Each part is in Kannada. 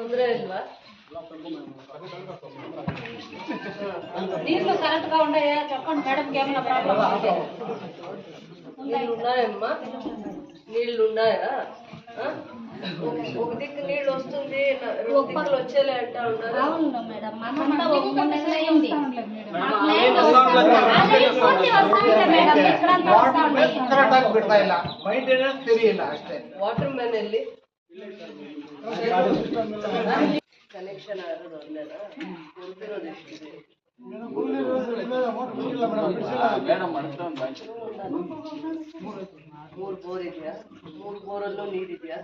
ತೊಂದರೆ ఇల్వా నీళ్ళు కరెక్ట్ గా ఉన్నాయా చెప్పండి మేడంకి ఏమైనా ప్రాబ్లం ఉంటే నీళ్ళు ఉన్నాయమ్మా నీళ్ళు ఉన్నాయా ఒక దిక్కు నీళ్ళు వస్తుంది రెండు దిక్కులు వచ్చేలే అంటా ఉన్నారు అవును మేడం మాకంతా ఒక 3 నెలలు అయింది ವಾಟರ್ ಮ್ಯಾನ್ ಎಲ್ಲಿ ಕನೆಕ್ಷನ್ ಆಗೋದು ಅಲ್ಲೇನಾ ಕೊಡ್ತಿರೋದು ಎಷ್ಟಿದೆ ಮೂರು ಬೋರ್ ಇದೆಯಾ ಮೂರು ಬೋರಲ್ಲೂ ನೀರಿದೆಯಾ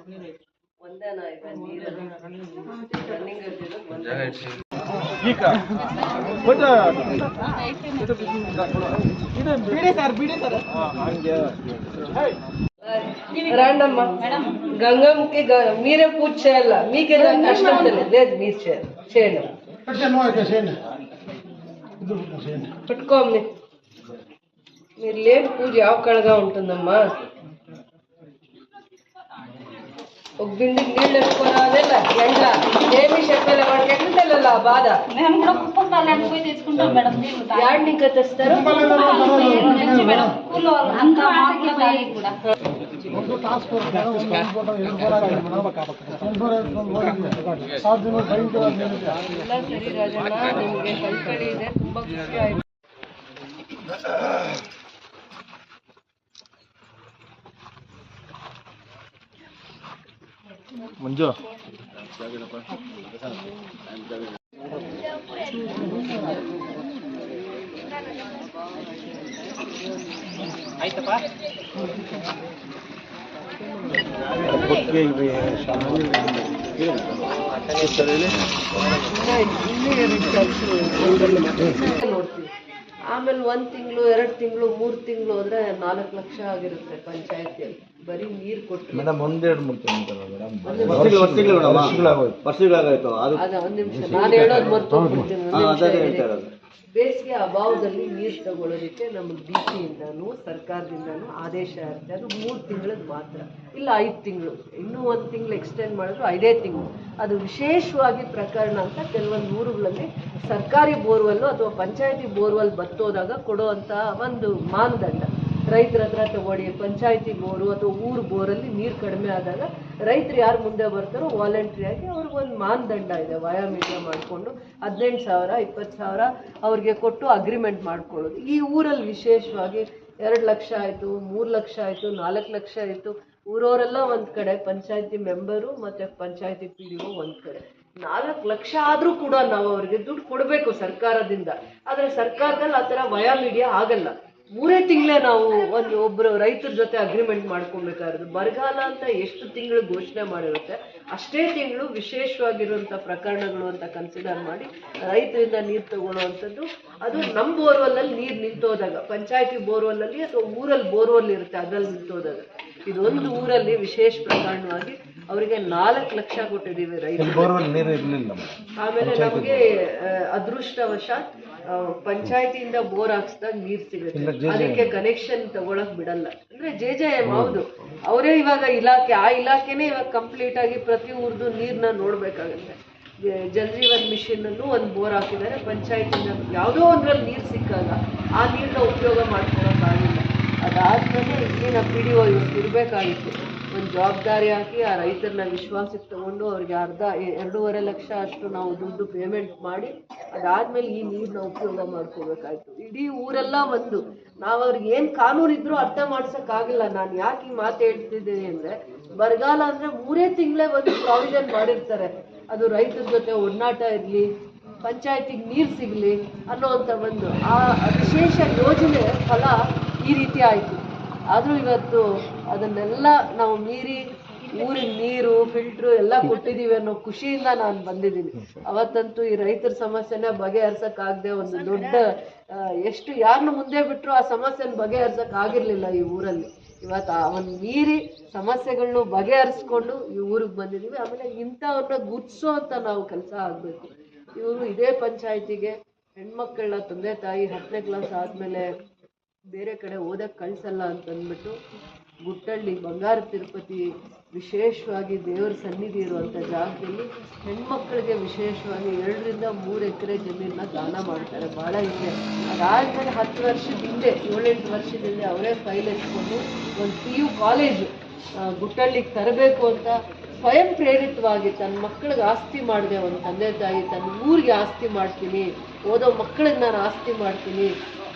ಒಂದೇನಾ ಇದೆ ನೀರಲ್ಲಿ ರನ್ನಿಂಗ್ రాండమ్మా గంగమ్మకి మీరే పూజ చేయాల మీకేదో కష్టం లేదు మీరు చేయండి పెట్టుకో మీరు లేని పూజ యావకళగా ఉంటుందమ్మా ఒక బిండికి నీళ్ళు వేసుకోరాదేలా ఎండ్ల ఏమి చెప్పలే వాడికి ఎట్లా తెలియాలి ఆ బాధ మేము కూడా కుప్పం పోయి తెచ్చుకుంటాం మేడం యాడ్ ఇంకా తెస్తారు ಸರಿ ರಾಜಣ್ಣ ನಿಮಗೆ ಕಳ್ಕಳಿ ಇದೆ ತುಂಬಾ ಖುಷಿ ಆಯ್ತು ಮಂಜು ಆಯ್ತಪ್ಪ ನೋಡ್ತೀವಿ ಆಮೇಲೆ 1 ತಿಂಗಳು 2 ತಿಂಗಳು 3 ತಿಂಗಳು ಹೋದ್ರೆ 4 ಲಕ್ಷ ಆಗಿರುತ್ತೆ ಪಂಚಾಯತಿಯಲ್ಲಿ ಬರೀ ನೀರು ಕೊಟ್ಟು ಮೇಡಮ್ 1-2-3 ತಿಂಗಳು ಅದ ಒಂದ್ ನಿಮಿಷ ನಾನು ಹೇಳೋದು ಮರ್ತೋಗ್ಬಿಡ್ತೀನಿ ಬೇಸಿಗೆ ಅಭಾವದಲ್ಲಿ ನೀರು ತಗೊಳ್ಳೋದಕ್ಕೆ ನಮಗೆ ಡಿಸಿಯಿಂದನೂ ಸರ್ಕಾರದಿಂದನೂ ಆದೇಶ ಇರುತ್ತೆ ಅದು 3 ತಿಂಗಳಿಗೆ ಮಾತ್ರ ಇಲ್ಲ 5 ತಿಂಗಳು ಇನ್ನೂ 1 ತಿಂಗಳು ಎಕ್ಸ್ಟೆಂಡ್ ಮಾಡಿದ್ರು 5 ತಿಂಗಳು ಅದು ವಿಶೇಷವಾಗಿ ಪ್ರಕರಣ ಅಂತ ಕೆಲವೊಂದು ಊರುಗಳಲ್ಲಿ ಸರ್ಕಾರಿ ಬೋರ್ವೆಲ್ಲು ಅಥವಾ ಪಂಚಾಯತಿ ಬೋರ್ವೆಲ್ ಬತ್ತೋದಾಗ ಕೊಡುವಂಥ ಒಂದು ಮಾನದಂಡ ರೈತರ ಹತ್ರ ತಗೊಳ್ಳಿ ಪಂಚಾಯತಿ ಬೋರು ಅಥವಾ ಊರು ಬೋರಲ್ಲಿ ನೀರು ಕಡಿಮೆ ಆದಾಗ ರೈತರು ಯಾರು ಮುಂದೆ ಬರ್ತಾರೋ ವಾಲಂಟ್ರಿಯಾಗಿ ಅವ್ರಿಗೊಂದು ಮಾನದಂಡ ಇದೆ ವಯೋಮಿತಿಯ ಮಾಡಿಕೊಂಡು 18,000 20,000 ಅವ್ರಿಗೆ ಕೊಟ್ಟು ಅಗ್ರಿಮೆಂಟ್ ಮಾಡ್ಕೊಳ್ಳೋದು ಈ ಊರಲ್ಲಿ ವಿಶೇಷವಾಗಿ 2 ಲಕ್ಷ ಆಯಿತು 3 ಲಕ್ಷ ಆಯಿತು 4 ಲಕ್ಷ ಆಯಿತು ಊರವರೆಲ್ಲ ಒಂದು ಕಡೆ ಪಂಚಾಯತಿ ಮೆಂಬರು ಮತ್ತು ಪಂಚಾಯತಿ PDO ಒಂದು ಕಡೆ 4 ಲಕ್ಷ ಆದರೂ ಕೂಡ ನಾವು ಅವ್ರಿಗೆ ದುಡ್ಡು ಕೊಡಬೇಕು ಸರ್ಕಾರದಿಂದ ಆದರೆ ಸರ್ಕಾರದಲ್ಲಿ ಆ ಥರ ವಯೋಮಿತಿಯ ಆಗಲ್ಲ 3 ತಿಂಗಳೇ ನಾವು ಒಬ್ಬರು ರೈತರ ಜೊತೆ ಅಗ್ರಿಮೆಂಟ್ ಮಾಡ್ಕೊಬೇಕಾದ್ರೆ ಬರಗಾಲ ಅಂತ ಎಷ್ಟು ತಿಂಗಳು ಘೋಷಣೆ ಮಾಡಿರುತ್ತೆ ಅಷ್ಟೇ ತಿಂಗಳು ವಿಶೇಷವಾಗಿರುವಂಥ ಪ್ರಕರಣಗಳು ಅಂತ ಕನ್ಸಿಡರ್ ಮಾಡಿ ರೈತರಿಂದ ನೀರು ತಗೊಳ್ಳೋವಂಥದ್ದು ಅದು ನಮ್ಮ ಬೋರ್ವೆಲ್ಲಲ್ಲಿ ನೀರು ನಿಂತೋದಾಗ ಪಂಚಾಯತಿ ಬೋರ್ವೆಲ್ಲಲ್ಲಿ ಅಥವಾ ಊರಲ್ಲಿ ಬೋರ್ವೆಲ್ ಇರುತ್ತೆ ಅದರಲ್ಲಿ ನಿಂತೋದಾಗ ಇದೊಂದು ಊರಲ್ಲಿ ವಿಶೇಷ ಪ್ರಕರಣವಾಗಿ ಅವರಿಗೆ 4 ಲಕ್ಷ ಕೊಟ್ಟಿದ್ದೀವಿ ರೈತರು ಆಮೇಲೆ ನಮಗೆ ಅದೃಷ್ಟವಶಾತ್ ಪಂಚಾಯತಿಯಿಂದ ಬೋರ್ ಹಾಕ್ಸಿದಾಗ ನೀರು ಸಿಗುತ್ತೆ ಅದಕ್ಕೆ ಕನೆಕ್ಷನ್ ತಗೊಳಕ್ ಬಿಡಲ್ಲ ಅಂದ್ರೆ JJM ಹೌದು ಅವರೇ ಇವಾಗ ಇಲಾಖೆ ಆ ಇಲಾಖೆನೇ ಇವಾಗ ಕಂಪ್ಲೀಟ್ ಆಗಿ ಪ್ರತಿ ಊರ್ದು ನೀರ್ನ ನೋಡ್ಬೇಕಾಗತ್ತೆ ಜಲಜೀವನ್ ಮಿಷನ್ ಅನ್ನು ಒಂದು ಬೋರ್ ಹಾಕಿದ್ದಾರೆ ಪಂಚಾಯತಿಂದ ಯಾವುದೋ ಒಂದ್ರಲ್ಲಿ ನೀರು ಸಿಕ್ಕಾಗ ಆ ನೀರನ್ನ ಉಪಯೋಗ ಮಾಡ್ಕೊಳಕ್ಕಾಗಿಲ್ಲ ಅದಾದ್ಮೇಲೆ ಇಲ್ಲಿನ PDO ಇವತ್ತು ಇರಬೇಕಾಗಿತ್ತು ಒಂದು ಜವಾಬ್ದಾರಿ ಹಾಕಿ ಆ ರೈತರನ್ನ ವಿಶ್ವಾಸಕ್ಕೆ ತಗೊಂಡು ಅವ್ರಿಗೆ 2.5 ಲಕ್ಷ ಅಷ್ಟು ನಾವು ದುಡ್ಡು ಪೇಮೆಂಟ್ ಮಾಡಿ ಅದಾದ್ಮೇಲೆ ಈ ನೀರನ್ನ ಉಪಯೋಗ ಮಾಡ್ಕೋಬೇಕಾಯ್ತು ಇಡೀ ಊರೆಲ್ಲ ಒಂದು ನಾವು ಅವ್ರಿಗೆ ಏನು ಕಾನೂನು ಇದ್ರೂ ಅರ್ಥ ಮಾಡ್ಸೋಕ್ಕಾಗಿಲ್ಲ ನಾನು ಯಾಕೆ ಈ ಮಾತು ಹೇಳ್ತಿದ್ದೀನಿ ಅಂದರೆ ಬರಗಾಲ ಅಂದರೆ 3 ತಿಂಗಳೇ ಒಂದು ಪ್ರಾವಿಷನ್ ಮಾಡಿರ್ತಾರೆ ಅದು ರೈತರ ಜೊತೆ ಒಡನಾಟ ಇರಲಿ ಪಂಚಾಯತಿಗೆ ನೀರು ಸಿಗಲಿ ಅನ್ನೋವಂಥ ಒಂದು ಆ ವಿಶೇಷ ಯೋಜನೆ ಫಲ ಈ ರೀತಿ ಆಯಿತು ಆದರೂ ಇವತ್ತು ಅದನ್ನೆಲ್ಲ ನಾವು ಮೀರಿ ಊರಿನ ನೀರು ಫಿಲ್ಟ್ರು ಎಲ್ಲ ಕೊಟ್ಟಿದ್ದೀವಿ ಅನ್ನೋ ಖುಷಿಯಿಂದ ನಾನು ಬಂದಿದ್ದೀನಿ ಅವತ್ತಂತೂ ಈ ರೈತರ ಸಮಸ್ಯೆನ ಬಗೆಹರಿಸೋಕ್ಕಾಗದೆ ಒಂದು ದೊಡ್ಡ ಎಷ್ಟು ಯಾರನ್ನು ಮುಂದೆ ಬಿಟ್ಟರು ಆ ಸಮಸ್ಯೆನ ಬಗೆಹರಿಸೋಕ್ಕಾಗಿರಲಿಲ್ಲ ಈ ಊರಲ್ಲಿ ಇವತ್ತು ಅವನ್ನ ಮೀರಿ ಸಮಸ್ಯೆಗಳನ್ನೂ ಬಗೆಹರಿಸ್ಕೊಂಡು ಈ ಊರಿಗೆ ಬಂದಿದ್ದೀವಿ ಆಮೇಲೆ ಇಂಥವ್ರನ್ನ ಗುರ್ತಿಸೋ ಅಂತ ನಾವು ಕೆಲಸ ಆಗಬೇಕು ಇವರು ಇದೇ ಪಂಚಾಯತಿಗೆ ಹೆಣ್ಮಕ್ಕಳನ್ನ ತಂದೆ ತಾಯಿ 10ನೇ ಕ್ಲಾಸ್ ಆದಮೇಲೆ ಬೇರೆ ಕಡೆ ಓದಕ್ಕೆ ಕಳಿಸಲ್ಲ ಅಂತಂದ್ಬಿಟ್ಟು ಗುಟ್ಟಳ್ಳಿ ಬಂಗಾರ ತಿರುಪತಿ ವಿಶೇಷವಾಗಿ ದೇವರ ಸನ್ನಿಧಿ ಇರುವಂಥ ಜಾಗದಲ್ಲಿ ಹೆಣ್ಮಕ್ಳಿಗೆ ವಿಶೇಷವಾಗಿ 2 ರಿಂದ 3 ಎಕರೆ ಜಮೀನನ್ನ ದಾನ ಮಾಡ್ತಾರೆ. ಭಾಳ ಇದೆ. ಅದಾದಮೇಲೆ 10 ವರ್ಷದ ಹಿಂದೆ 7-8 ವರ್ಷದ ಹಿಂದೆ ಅವರೇ ಫೈಲ್ ಎತ್ಕೊಂಡು ಒಂದು PU ಕಾಲೇಜು ಗುಟ್ಟಳ್ಳಿಗೆ ತರಬೇಕು ಅಂತ ಸ್ವಯಂ ಪ್ರೇರಿತವಾಗಿ ತನ್ನ ಮಕ್ಕಳಿಗೆ ಆಸ್ತಿ ಮಾಡಿದೆ. ಒಂದು ತಂದೆ ತಾಯಿ ತನ್ನ ಊರಿಗೆ ಆಸ್ತಿ ಮಾಡ್ತೀನಿ, ಓದೋ ಮಕ್ಕಳಿಗೆ ನಾನು ಆಸ್ತಿ ಮಾಡ್ತೀನಿ,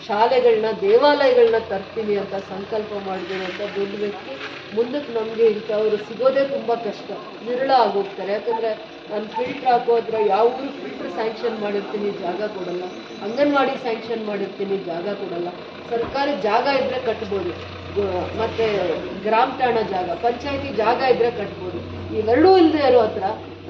ಶಾಲೆಗಳನ್ನ ದೇವಾಲಯಗಳನ್ನ ತರ್ತೀನಿ ಅಂತ ಸಂಕಲ್ಪ ಮಾಡಿದಿರುವಂಥ ದೊಡ್ಡ ವ್ಯಕ್ತಿ. ಮುಂದಕ್ಕೆ ನಮಗೆ ಇಂಥವ್ರು ಸಿಗೋದೇ ತುಂಬ ಕಷ್ಟ, ವಿರಳ ಆಗೋಗ್ತಾರೆ. ಯಾಕಂದರೆ ನಾನು ಫಿಲ್ಟ್ರ್ ಹಾಕೋದ್ರೆ ಯಾವ ಊರು ಫಿಲ್ಟ್ರ್ ಸ್ಯಾಂಕ್ಷನ್ ಮಾಡಿರ್ತೀನಿ ಜಾಗ ಕೊಡಲ್ಲ, ಅಂಗನವಾಡಿ ಸ್ಯಾಂಕ್ಷನ್ ಮಾಡಿರ್ತೀನಿ ಜಾಗ ಕೊಡಲ್ಲ, ಸರ್ಕಾರಿ ಜಾಗ ಇದ್ದರೆ ಕಟ್ಬೋದು, ಮತ್ತು ಗ್ರಾಮ ಠಾಣ ಜಾಗ ಪಂಚಾಯತಿ ಜಾಗ ಇದ್ದರೆ ಕಟ್ಬೋದು. ಇವೆರಡೂ ಇಲ್ಲದೆ ಇರೋ ಹತ್ರ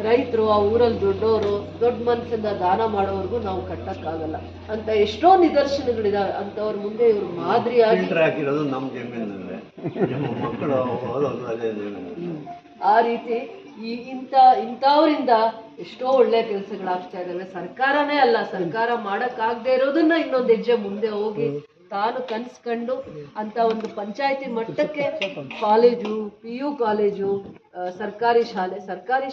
ರೈತರು ಆ ಊರಲ್ಲಿ ದೊಡ್ಡವರು ದೊಡ್ಡ ಮನಸ್ಸಿಂದ ದಾನ ಮಾಡೋವರೆಗೂ ನಾವು ಕಟ್ಟಕ್ಕಾಗಲ್ಲ ಅಂತ ಎಷ್ಟೋ ನಿದರ್ಶನಗಳಿದಾವೆ. ಅಂಥವ್ರ ಮುಂದೆ ಇವರು ಮಾದರಿಯಾಗಿ ಹಾಕಿರೋದು ನಮ್ಮ ಜಮೀನಲ್ಲೇ, ಮಕ್ಕಳು ಓದೋದು ಅದೇ ಜಮೀನು. ಆ ರೀತಿ ಇಂಥವ್ರಿಂದ ಎಷ್ಟೋ ಒಳ್ಳೆ ಕೆಲಸಗಳಾಗ್ತಾ ಇದ್ದಾವೆ. ಸರ್ಕಾರನೇ ಅಲ್ಲ, ಸರ್ಕಾರ ಮಾಡಕ್ಕಾಗದೆ ಇರೋದನ್ನ ಇನ್ನೊಂದು ಹೆಜ್ಜೆ ಮುಂದೆ ಹೋಗಿ ತಾನು ಕನ್ಸ್ಕೊಂಡು ಅಂತ ಒಂದು ಪಂಚಾಯತಿ ಮಟ್ಟಕ್ಕೆ ಕಾಲೇಜು, PU ಕಾಲೇಜು, ಸರ್ಕಾರಿ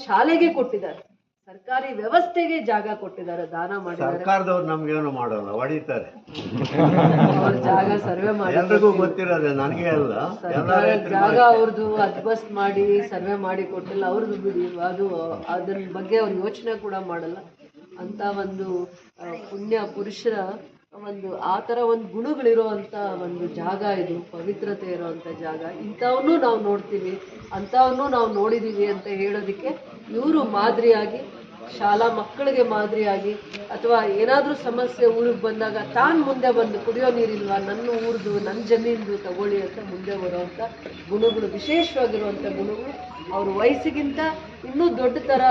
ಶಾಲೆಗೆ ಕೊಟ್ಟಿದ್ದಾರೆ, ಸರ್ಕಾರಿ ವ್ಯವಸ್ಥೆಗೆ ಜಾಗ ಕೊಟ್ಟಿದ್ದಾರೆ, ದಾನ ಮಾಡಿದ್ದಾರೆ. ಸರ್ಕಾರದವ್ರು ನಮ್ಗೇನು ಮಾಡೋಲ್ಲ, ಹೊಡಿತಾರೆ. ಅವ್ರ ಜಾಗ ಸರ್ವೆ ಮಾಡಿ ಎಲ್ರಿಗೂ ಗೊತ್ತಿರೋದೆ, ನನಗೆ ಅಲ್ಲ. ಜಾಗ ಅವ್ರದ್ದು ಅದ್ಬಸ್ಟ್ ಮಾಡಿ ಸರ್ವೆ ಮಾಡಿ ಕೊಟ್ಟಿಲ್ಲ, ಅವ್ರದ್ದು ಬಿಡಿ, ಅದ್ರ ಬಗ್ಗೆ ಅವ್ರು ಯೋಚನೆ ಕೂಡ ಮಾಡಲ್ಲ. ಅಂತ ಒಂದು ಪುಣ್ಯ ಪುರುಷರ ಒಂದು ಆ ಥರ ಒಂದು ಗುಣಗಳಿರುವಂಥ ಒಂದು ಜಾಗ ಇದು, ಪವಿತ್ರತೆ ಇರುವಂಥ ಜಾಗ. ಇಂಥವನ್ನೂ ನಾವು ನೋಡ್ತೀವಿ, ಅಂಥವನ್ನೂ ನಾವು ನೋಡಿದ್ದೀವಿ ಅಂತ ಹೇಳೋದಕ್ಕೆ ಇವರು ಮಾದರಿಯಾಗಿ, ಶಾಲಾ ಮಕ್ಕಳಿಗೆ ಮಾದರಿಯಾಗಿ, ಅಥವಾ ಏನಾದರೂ ಸಮಸ್ಯೆ ಊರಿಗೆ ಬಂದಾಗ ತಾನು ಮುಂದೆ ಬಂದು ಕುಡಿಯೋ ನೀರಿಲ್ವಾ, ನನ್ನ ಊರ್ದು ನನ್ನ ಜಮೀನ್ದು ತಗೊಳ್ಳಿ ಅಂತ ಮುಂದೆ ಬರುವಂಥ ಗುಣಗಳು, ವಿಶೇಷವಾಗಿರುವಂಥ ಗುಣಗಳು ಅವ್ರ ವಯಸ್ಸಿಗಿಂತ ಇನ್ನೂ ದೊಡ್ಡ ಥರ